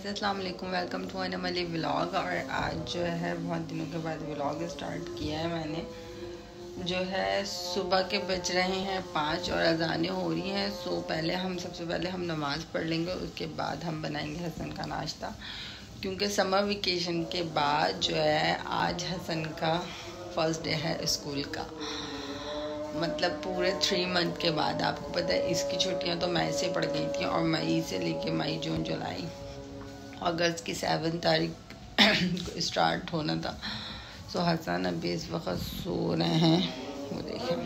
Guys, अस्सलाम वालेकुम। Welcome to अनमली व्लॉग। और आज जो है बहुत दिनों के बाद व्लॉग स्टार्ट किया है मैंने। जो है सुबह के बज रहे हैं 5 और अजानें हो रही हैं। सबसे पहले हम नमाज़ पढ़ लेंगे, उसके बाद हम बनाएंगे हसन का नाश्ता, क्योंकि समर वेकेशन के बाद जो है आज हसन का फर्स्ट डे है स्कूल का। मतलब पूरे 3 मंथ के बाद। आपको पता है इसकी छुट्टियां तो मई से पड़ गई थी, और मई से लेके मई, जून, जुलाई, अगस्त की 7 तारीख स्टार्ट होना था। सो हसन अभी इस वक्त सो रहे हैं। वो देखें,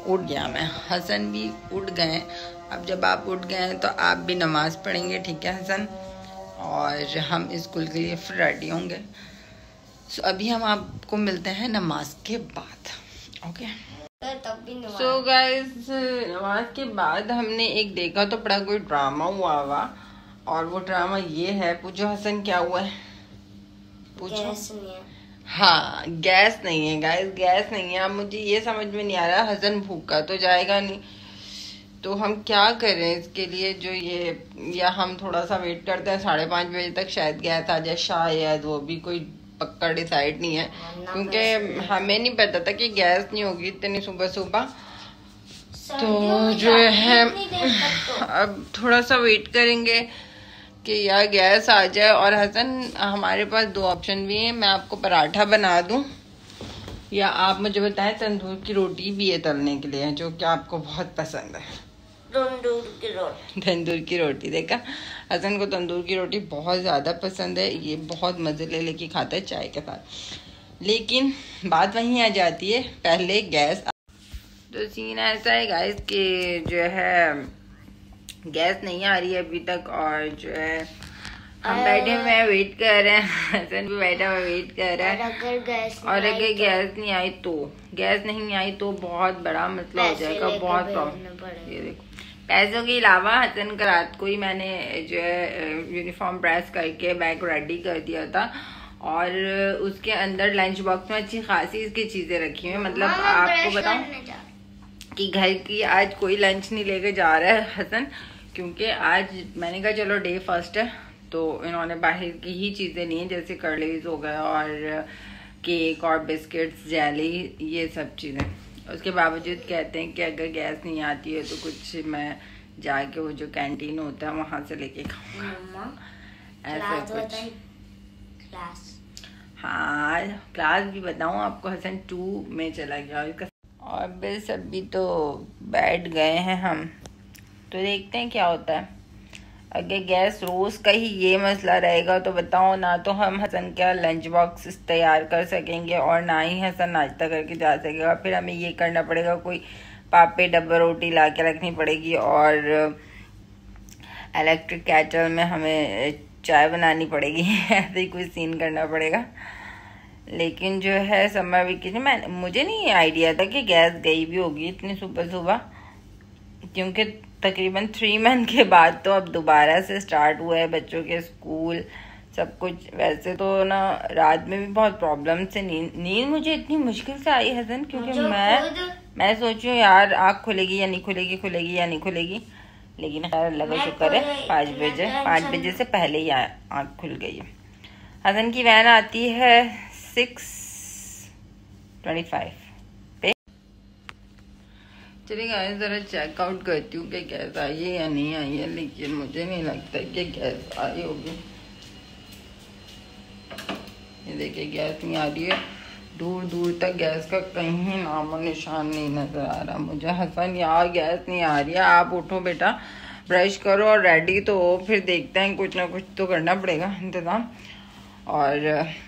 उठ गया मैं, हसन भी उठ गए। अब जब आप उठ गए हैं तो आप भी नमाज़ पढ़ेंगे, ठीक है हसन? और हम स्कूल के लिए फिर रेडी होंगे। सो अभी हम आपको मिलते हैं नमाज के बाद, ओके? सो गाइस, नमाज के बाद हमने एक देखा तो बड़ा कोई ड्रामा हुआ और वो ड्रामा ये है। पूछो हसन, क्या हुआ है? पूछो। गैस नहीं है। हाँ, गैस नहीं है गाइस, गैस नहीं है। अब मुझे ये समझ में नहीं आ रहा, हसन भूखा तो जाएगा नहीं, तो हम क्या करें इसके लिए? जो ये, या हम थोड़ा सा वेट करते हैं 5:30 बजे तक, शायद गैस आ जाए, शायद। वो भी कोई पक्का डिसाइड नहीं है, क्योंकि हमें नहीं पता था कि गैस नहीं होगी इतनी सुबह सुबह। तो जो है अब थोड़ा सा वेट करेंगे कि यार गैस आ जाए। और हसन, हमारे पास 2 ऑप्शन भी हैं। मैं आपको पराठा बना दूं, या आप मुझे बताएं तंदूर की रोटी भी है तलने के लिए, जो कि आपको बहुत पसंद है। तंदूर की रोटी। देखा, हसन को तंदूर की रोटी बहुत ज़्यादा पसंद है। ये बहुत मज़े ले लेके खाता है चाय के साथ। लेकिन बात वहीं आ जाती है, पहले गैस। तो सीन ऐसा है गाइस कि जो है गैस नहीं आ रही है अभी तक, और जो है हम बैठे हुए हैं, वेट कर रहे हैं। हसन भी बैठा हुआ वेट कर रहा है। अगर गैस नहीं आई तो, गैस नहीं आई तो बहुत बड़ा मसला हो जाएगा, बहुत प्रॉब्लम। ये देखो, पैसों के अलावा हसन का रात को ही मैंने जो है यूनिफॉर्म प्रेस करके बैग रेडी कर दिया था, और उसके अंदर लंच बॉक्स में अच्छी खासी इसकी चीजें रखी हुई। मतलब आपको बताऊं कि घर की आज कोई लंच नहीं लेके जा रहा है हसन, क्योंकि आज मैंने कहा चलो डे फर्स्ट है, तो इन्होंने बाहर की ही चीजें ली हैं, जैसे कर्लीज हो गया और केक और बिस्किट्स, जेली, ये सब चीजें। उसके बावजूद कहते हैं कि अगर गैस नहीं आती है तो कुछ मैं जाके वो जो कैंटीन होता है वहां से लेके खाऊंगा, ऐसा कुछ। हाँ, क्लास भी बताऊं आपको, हसन 2 में चला गया इसका। और बस अभी तो बैठ गए हैं हम, तो देखते हैं क्या होता है। अगर गैस रोज का ही ये मसला रहेगा तो बताओ, ना तो हम हसन का लंच बॉक्स तैयार कर सकेंगे और ना ही हसन नाश्ता करके जा सकेगा। फिर हमें ये करना पड़ेगा, कोई पापे डब्बा रोटी ला के रखनी पड़ेगी, और इलेक्ट्रिक केटल में हमें चाय बनानी पड़ेगी। ऐसे ही कुछ सीन करना पड़ेगा। लेकिन जो है समर वेकेशन, मुझे नहीं आइडिया था कि गैस गई भी होगी इतनी सुबह सुबह, क्योंकि तकरीबन 3 मंथ के बाद तो अब दोबारा से स्टार्ट हुआ है बच्चों के स्कूल, सब कुछ। वैसे तो ना रात में भी बहुत प्रॉब्लम से नींद मुझे इतनी मुश्किल से आई हसन, क्योंकि मैं सोचूं यार आँख खुलेगी या नहीं खुलेगी, खुलेगी या नहीं खुलेगी। लेकिन खैर अल्लाह का शुक्र है 5 बजे से पहले ही आँख खुल गई है। हसन की वैन आती है 6:25 पे। चलिए गाइस, जरा चेकआउट करती हूँ कि गैस आई है या नहीं आई है, लेकिन मुझे नहीं लगता कि गैस आई होगी। ये देखिए, गैस नहीं आ रही है। दूर दूर तक गैस का कहीं नामो निशान नहीं नजर आ रहा मुझे। हसन, यार गैस नहीं आ रही है, आप उठो बेटा, ब्रश करो और रेडी तो हो, फिर देखते हैं, कुछ ना कुछ तो करना पड़ेगा इंतज़ाम। और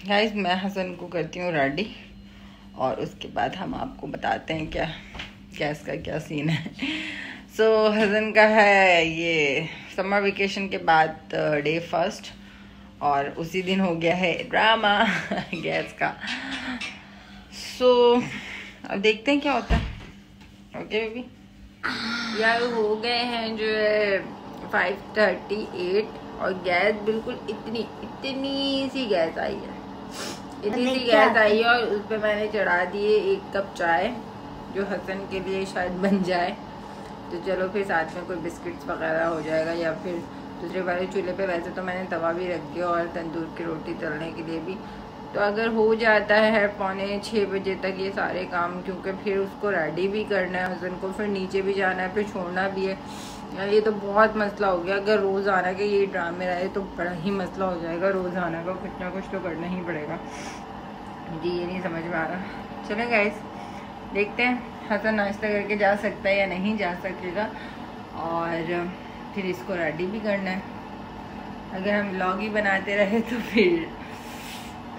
गाइस, मैं हसन को करती हूँ रेडी, और उसके बाद हम आपको बताते हैं क्या गैस का क्या सीन है। सो हसन का है ये समर वेकेशन के बाद डे फर्स्ट, और उसी दिन हो गया है ड्रामा गैस का। सो अब देखते हैं क्या होता है। ओके बेबी, यार हो गए हैं जो है 5:38, और गैस बिल्कुल इतनी सी गैस आई है, इतनी सी गैस आई है। और उस पर मैंने चढ़ा दिए 1 कप चाय, जो हसन के लिए शायद बन जाए। तो चलो फिर साथ में कोई बिस्किट्स वगैरह हो जाएगा, या फिर दूसरे वाले चूल्हे पे वैसे तो मैंने तवा भी रख दिया और तंदूर की रोटी तलने के लिए भी। तो अगर हो जाता है 5:45 बजे तक ये सारे काम, क्योंकि फिर उसको रेडी भी करना है हसन को, फिर नीचे भी जाना है, फिर छोड़ना भी है। ये तो बहुत मसला हो गया। अगर रोज़ाना के ये ड्रामे रहे तो बड़ा ही मसला हो जाएगा। रोज़ाना का कुछ ना कुछ तो करना ही पड़ेगा। मुझे ये नहीं समझ में आ रहा। चलो गाइस देखते हैं हसन नाश्ता करके जा सकता है या नहीं जा सकेगा, और फिर इसको रेडी भी करना है। अगर हम व्लॉग ही बनाते रहे तो फिर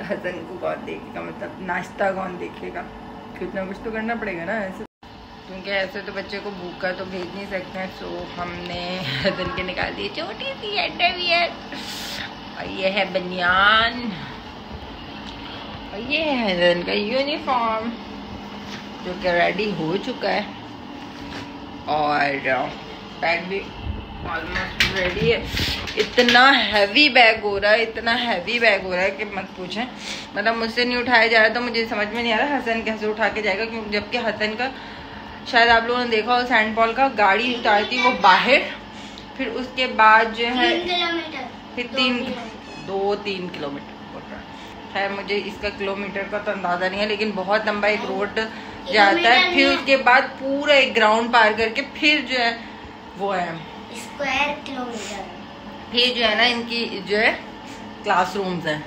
हसन को कौन देखेगा, मतलब नाश्ता कौन देखेगा। कुछ ना कुछ तो करना पड़ेगा ना ऐसे, क्योंकि ऐसे तो बच्चे को भूखा तो भेज नहीं सकते हैं। सो हमने हसन के निकाल दी छोटी सी अंडरवियर, और ये है बनियान, और ये है हसन का यूनिफॉर्म जो कि रेडी हो चुका है, और बैग भी ऑलमोस्ट रेडी है। इतना हैवी बैग हो रहा है, इतना हैवी बैग हो रहा है कि मत पूछें। मतलब मुझसे नहीं उठाया जा रहा, तो मुझे समझ में नहीं आ रहा हसन कैसे उठा के जाएगा, क्योंकि जबकि हसन का शायद आप लोगों ने देखा हो सैंड पॉल का गाड़ी उतारती वो बाहर, फिर उसके बाद जो है फिर 2-3 किलोमीटर है। मुझे इसका किलोमीटर का तो अंदाजा नहीं है, लेकिन बहुत लंबा एक रोड जाता है, फिर उसके बाद पूरा एक ग्राउंड पार करके फिर जो है वो है स्क्वायर किलोमीटर, फिर जो है ना इनकी जो है क्लासरूम्स है।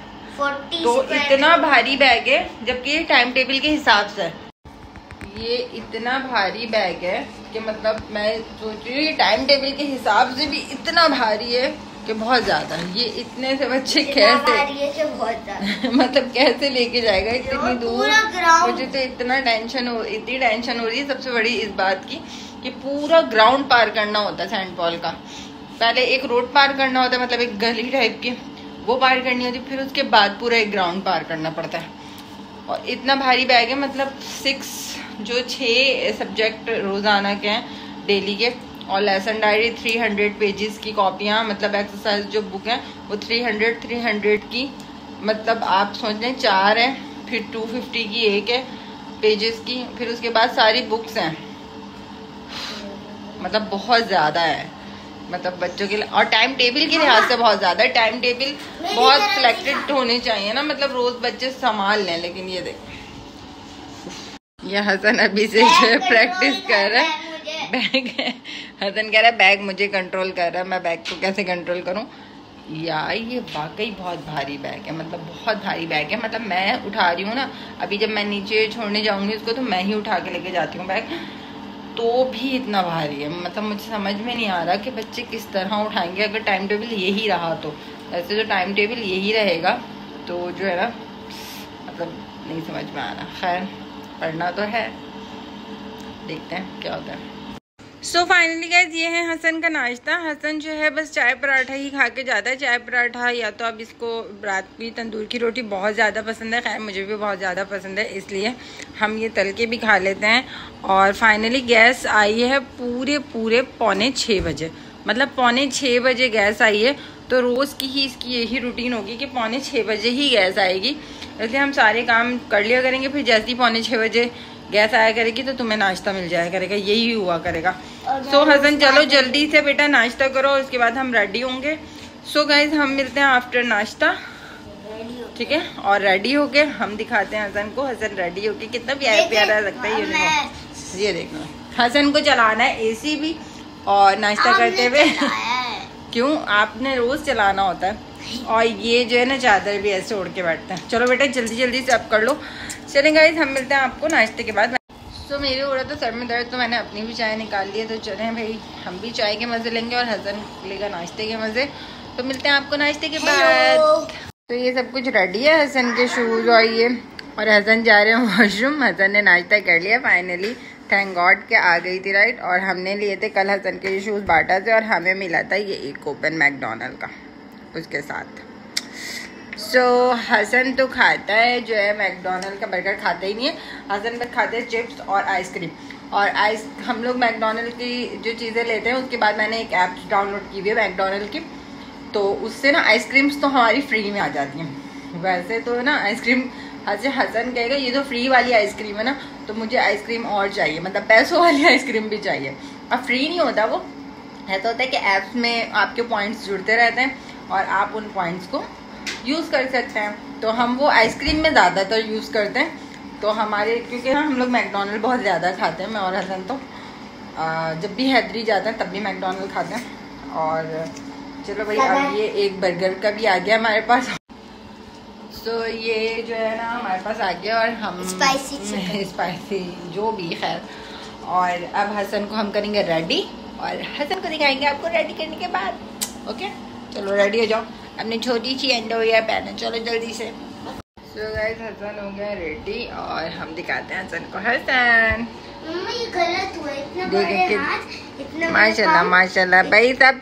तो इतना भारी बैग है, जबकि ये टाइम टेबल के हिसाब से ये इतना भारी बैग है कि मतलब मैं सोच रही हूँ टाइम टेबल के हिसाब से भी इतना भारी है कि बहुत ज्यादा। ये इतने से बच्चे कैसे मतलब कैसे लेके जाएगा इतनी दूर। मुझे तो इतनी टेंशन हो रही है सबसे बड़ी इस बात की कि पूरा ग्राउंड पार करना होता है सैंड पॉल का। पहले एक रोड पार करना होता है, मतलब एक गली टाइप की वो पार करनी होती है, फिर उसके बाद पूरा एक ग्राउंड पार करना पड़ता है। और इतना भारी बैग है, मतलब 6 सब्जेक्ट रोजाना के हैं डेली के, और लेसन डायरी 300 पेजेस की कॉपियाँ, मतलब एक्सरसाइज जो बुक है वो 300 की, मतलब आप सोच लें 4 है, फिर 250 की एक है पेजेस की, फिर उसके बाद सारी बुक्स हैं। मतलब बहुत ज़्यादा है, मतलब बच्चों के लिए। और टाइम टेबल के लिहाज से बहुत ज़्यादा है। टाइम टेबल बहुत सिलेक्टेड होने चाहिए ना, मतलब रोज़ बच्चे संभाल लें। लेकिन ये देख, ये हसन अभी से जो है प्रैक्टिस कर रहा है। बैग है, हसन कह रहा है बैग मुझे कंट्रोल कर रहा है, मैं बैग को कैसे कंट्रोल करूं। यार ये वाकई बहुत भारी बैग है, मतलब बहुत भारी बैग है। मतलब मैं उठा रही हूँ ना, अभी जब मैं नीचे छोड़ने जाऊंगी उसको तो मैं ही उठा के लेके जाती हूँ बैग, तो भी इतना भारी है। मतलब मुझे समझ में नहीं आ रहा कि बच्चे किस तरह उठाएंगे अगर टाइम टेबल यही रहा तो। ऐसे जो टाइम टेबल यही रहेगा तो जो है ना, मतलब नहीं समझ में आ रहा। खैर पढ़ना तो है, देखते हैं क्या होता है। सो फाइनली गाइस ये है हसन का नाश्ता। हसन जो है बस चाय पराठा ही खा के जाता है। चाय पराठा या तो अब इसको रात की तंदूर की रोटी बहुत ज़्यादा पसंद है, खैर मुझे भी बहुत ज़्यादा पसंद है, इसलिए हम ये तल के भी खा लेते हैं। और फाइनली गैस आई है पूरे 5:45 बजे, मतलब 5:45 बजे गैस आई है। तो रोज़ की ही इसकी यही रूटीन होगी कि 5:45 बजे ही गैस आएगी, इसलिए हम सारे काम कर लिया करेंगे। फिर जैसे ही 5:45 बजे गैस आया करेगी तो तुम्हें नाश्ता मिल जाया करेगा, यही हुआ करेगा। सो हसन चलो जल्दी से बेटा नाश्ता करो, उसके बाद हम रेडी होंगे। सो गाइज हम मिलते हैं आफ्टर नाश्ता, ठीक है। और रेडी होके हम दिखाते हैं हसन को। हसन रेडी होके कितना प्यारा लगता है यूनिफॉर्म। ये देखो हसन को चलाना है एसी भी और नाश्ता करते हुए क्यों, आपने रोज चलाना होता है। और ये जो है ना चादर भी ऐसे ओढ़ के बैठते हैं। चलो बेटा जल्दी जल्दी से अब कर लो। चलें गाइस हम मिलते हैं आपको नाश्ते के बाद। तो मेरे हो रहा था सर में दर्द, तो मैंने अपनी भी चाय निकाल ली है। तो चलें भाई हम भी चाय के मज़े लेंगे और हसन लेगा नाश्ते के मज़े। तो मिलते हैं आपको नाश्ते के बाद। तो ये सब कुछ रेडी है, हसन के शूज़ और ये, और हसन जा रहे हैं वॉशरूम। हसन ने नाश्ता कर लिया फाइनली, थैंक गॉड के आ गई थी राइट। और हमने लिए थे कल हसन के ये शूज़ बाटा से, और हमें मिला था ये एक कूपन मैकडॉनल्ड का उसके साथ। सो हसन तो खाता है जो है मैकडॉनल्ड का बर्गर खाता ही नहीं है। हसन बस खाते हैं चिप्स और आइसक्रीम। और हम लोग मैकडॉनल्ड की जो चीज़ें लेते हैं उसके बाद मैंने एक ऐप डाउनलोड की हुई है मैकडॉनल्ड की, तो उससे ना आइसक्रीम्स तो हमारी फ्री में आ जाती हैं। वैसे तो ना आइसक्रीम हसन कहेगा ये तो फ्री वाली आइसक्रीम है ना, तो मुझे आइसक्रीम और चाहिए, मतलब पैसों वाली आइसक्रीम भी चाहिए। अब फ्री नहीं होता वो, ऐसा होता है कि ऐप्स में आपके पॉइंट्स जुड़ते रहते हैं और आप उन पॉइंट्स को यूज़ कर सकते हैं। तो हम वो आइसक्रीम में ज़्यादातर यूज़ करते हैं। तो हमारे क्योंकि हम लोग मैकडोनल्ड बहुत ज़्यादा खाते हैं, मैं और हसन तो जब भी हैदरी जाते हैं तब भी मैकडोनल्ड खाते हैं। और चलो भाई अब ये एक बर्गर का भी आ गया हमारे पास। तो ये जो है ना हमारे पास आ गया और हम स्पाइसी जो भी खैर। और अब हसन को हम करेंगे रेडी और हसन को दिखाएंगे आपको रेडी करने के बाद। ओके चलो रेडी हो जाओ, अपनी छोटी सी अंडरवियर पहने, चलो जल्दी से। सो गाइस हसन हो गया रेडी और हम दिखाते हैं हसन को। हसन ये गलत हुआ, इतना बड़े हाथ, इतना माशाल्लाह माशाल्लाह भाई सब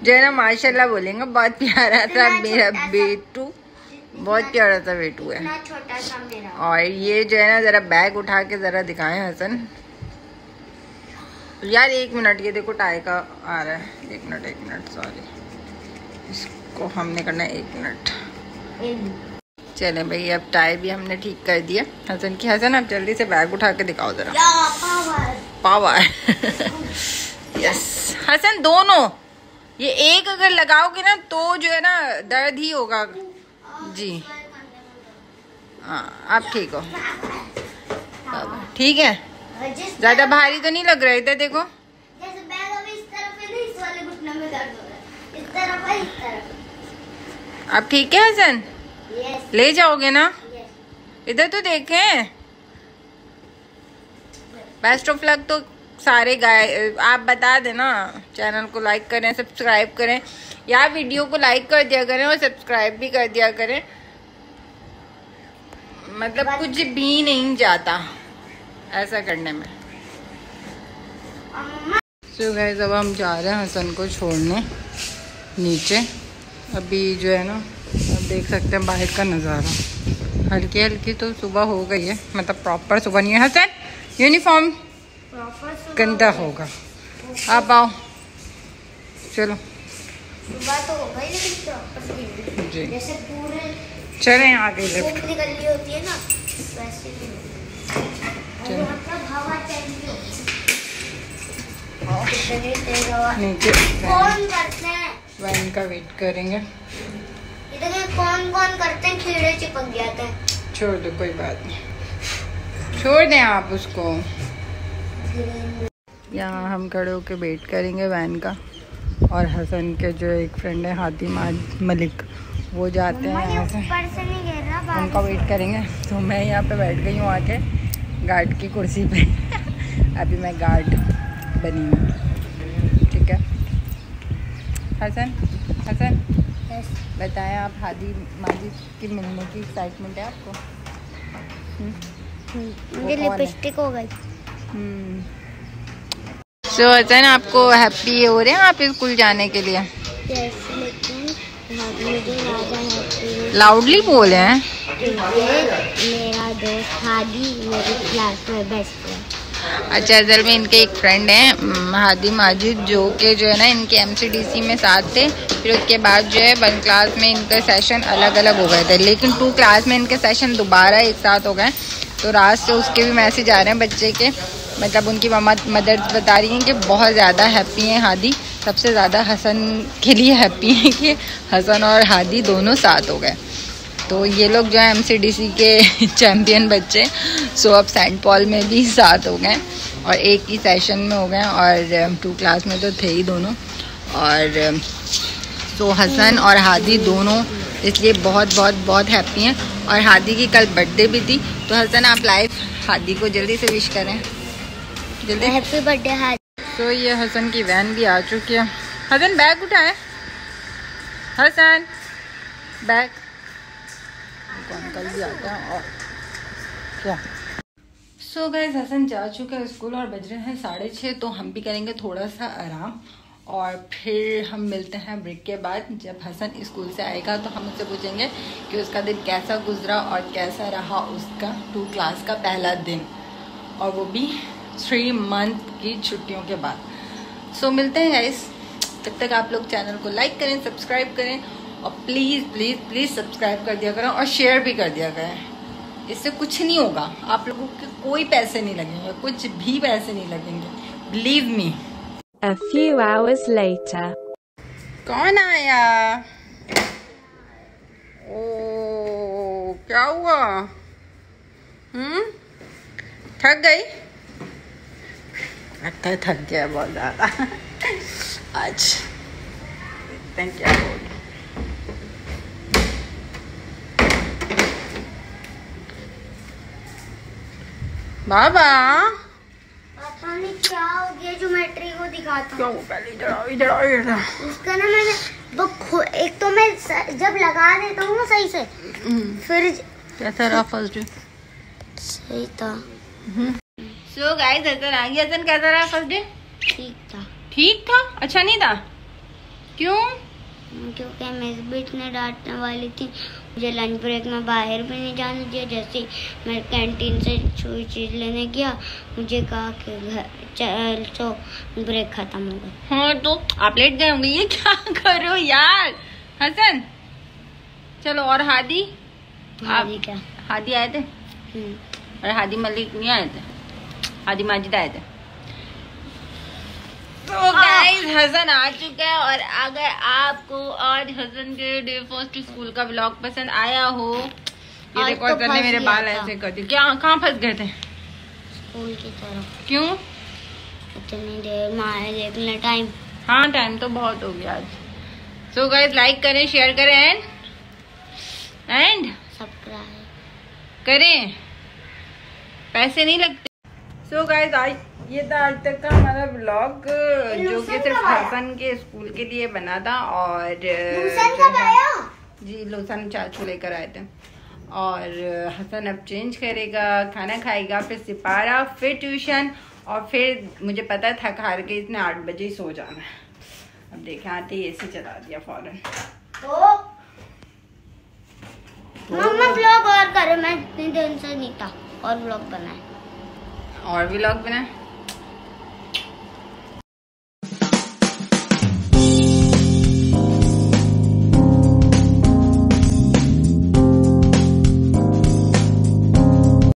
जो है ना माशाल्लाह बोलेंगे। बहुत प्यारा था मेरा बेटू, बहुत प्यारा सा बेटू है। छोटा सा मेरा। और ये जो है ना जरा बैग उठा के जरा दिखाएं हसन। यार 1 मिनट, ये देखो टाई का आ रहा है। 1 मिनट सॉरी, इसको हमने करना है 1 मिनट। चले भाई अब टाई भी हमने ठीक कर दिया हसन की। हसन अब जल्दी से बैग उठा के दिखाओ जरा। पावर यस हसन, दोनों ये एक अगर लगाओगे ना तो जो है ना दर्द ही होगा जी। हाँ आप ठीक हो, ठीक है, ज्यादा भारी तो नहीं लग रहे थे। देखो जैसे बैग अभी इस तरफ है ना, इस वाले घुटने में दर्द हो रहा है, इस तरफ है, इस तरफ। अब ठीक है हसन? यस। ले जाओगे ना? यस। इधर तो देखें। Best of luck. तो सारे गाय आप बता देना, चैनल को लाइक करें, सब्सक्राइब करें, या वीडियो को लाइक कर दिया करें और सब्सक्राइब भी कर दिया करें। मतलब कुछ भी नहीं जाता ऐसा करने में। सो गाइस अब हम जा रहे हैं हसन को छोड़ने नीचे। अभी जो है ना आप देख सकते हैं बाहर का नज़ारा। हल्की हल्की तो सुबह हो गई है, मतलब प्रॉपर सुबह नहीं है। हसन यूनिफॉर्म गंदा होगा, आप आओ चलो। सुबह तो हो गई लेकिन प्रॉपर जी जैसे पूरे चलें आगे लिफ्ट निकल रही होती है ना वैसे नहीं, मतलब हवा चल रही होती। नीचे कौन करते हैं वैन का वेट करेंगे। इधर कौन कौन करते हैं, कीड़े चिपक जाते हैं। छोड़ दो कोई बात नहीं, छोड़ दें आप उसको। यहाँ हम खड़े होके वेट करेंगे वैन का। और हसन के जो एक फ्रेंड है हादी मलिक, वो जाते हैं यहाँ से, उनका वेट करेंगे। तो मैं यहाँ पे बैठ गई हूँ आके गार्ड की कुर्सी पे। अभी मैं गार्ड बनी हूँ, ठीक है। हसन हसन बताएं आप, हादी माजिद की मिलने की एक्साइटमेंट है आपको? मुझे लिपस्टिक हो गई। सो हसन आपको हैप्पी हो रहे हैं आप स्कूल जाने के लिए? लाउडली बोले हैं। मेरा दोस्त हादी मेरी क्लास में बेस्ट है। अच्छा असल में इनके एक फ्रेंड हैं हादी माजिद, जो कि जो है ना इनके MCDC में साथ थे। फिर उसके बाद जो है 1 क्लास में इनके सेशन अलग अलग हो गए थे, लेकिन 2 क्लास में इनके सेशन दोबारा एक साथ हो गए। तो रात से उसके भी मैसेज आ रहे हैं बच्चे के, मतलब उनकी मदर बता रही हैं कि बहुत ज़्यादा हैप्पी हैं हादी। सबसे ज़्यादा हसन के लिए हैप्पी हैं कि हसन और हादी दोनों साथ हो गए। तो ये लोग जो है MCDC के चैम्पियन बच्चे, सो अब सेंट पॉल में भी साथ हो गए और एक ही सेशन में हो गए। और 2 क्लास में तो थे ही दोनों। और तो हसन और हादी दोनों इसलिए बहुत बहुत बहुत हैप्पी हैं। और हादी की कल बर्थडे भी थी, तो हसन आप लाइव हादी को जल्दी से विश करें, जल्दी। Happy birthday Hadi. तो ये हसन की वैन भी आ चुकी है। हसन बैग उठाए, हसन बैग। अंकल भी आता है और क्या। सो गाइस हसन जा चुका है स्कूल और बज रहे हैं 6:30। तो हम भी करेंगे थोड़ा सा आराम और फिर हम मिलते हैं ब्रेक के बाद। जब हसन स्कूल से आएगा तो हम उससे पूछेंगे कि उसका दिन कैसा गुजरा और कैसा रहा उसका 2 क्लास का पहला दिन, और वो भी 3 मंथ की छुट्टियों के बाद। सो मिलते हैं गाइस, तब तक आप लोग चैनल को लाइक करें, सब्सक्राइब करें और प्लीज़ प्लीज़ प्लीज़ सब्सक्राइब कर दिया करें और शेयर भी कर दिया करें। इससे कुछ नहीं होगा, आप लोगों के कोई पैसे नहीं लगेंगे, कुछ भी पैसे नहीं लगेंगे, believe me. A few hours later. कौन आया? ओ क्या हुआ? थक गई? लगता है थक गया बहुत ज्यादा आज। देखते हैं क्या हो। बाबा पता नहीं क्या हो गया, ज्योमेट्री को दिखाता क्यों? पहले इधर आओ, इधर आओ, इधर आओ। इसका ना मैंने एक तो मैं जब लगा देता हूँ ना सही से, फिर कैसा रहा फर्स्ट डे? सही था। सो गाइस हसन आ गया। हसन कैसा रहा फर्स्ट डे? ठीक था। ठीक था? अच्छा नहीं था? क्यों? क्योंकि मिस बीट ने डांटने वाली थी, मुझे लंच ब्रेक में बाहर भी नहीं जाने दिया। जैसे मैं कैंटीन से कोई चीज़ लेने गया, मुझे कहा कि घर चल, तो ब्रेक खत्म हो गया। हाँ तो आप लेट गए होंगे। ये क्या करो यार हसन। चलो और हादी? हादी क्या? हादी आए थे और हादी मलिक नहीं आए थे, हादी माजिद आए थे। तो गाइस हसन आ चुका है। और अगर आपको आज हसन के डे फर्स्ट स्कूल का व्लॉग पसंद आया हो, ये देखो हसन ने मेरे बाल ऐसे कर दिए। क्या कहाँ फंस गए थे? स्कूल की तरफ। क्यों? इतनी देर में आए, देखने टाइम। हाँ टाइम तो बहुत हो गया आज। सो गाइस लाइक करें, शेयर करें एंड सब्सक्राइब करें, पैसे नहीं लगते। सो गाइस आज ये था आज तक का हमारा ब्लॉग, जो कि सिर्फ हसन के स्कूल के लिए बना था। और जी लोसन चाचू लेकर आए थे। और हसन अब चेंज करेगा, खाना खाएगा, फिर सिपारा, फिर ट्यूशन, और फिर मुझे पता है थक हार के इसने 8 बजे ही सो जाना है। अब देखें आते ही एसी चला दिया फौरन। मम्मा ब्लॉग और करे, मैं इतने दिन से नहीं था और ब्लॉग बनाए। और व्लॉग बनाए।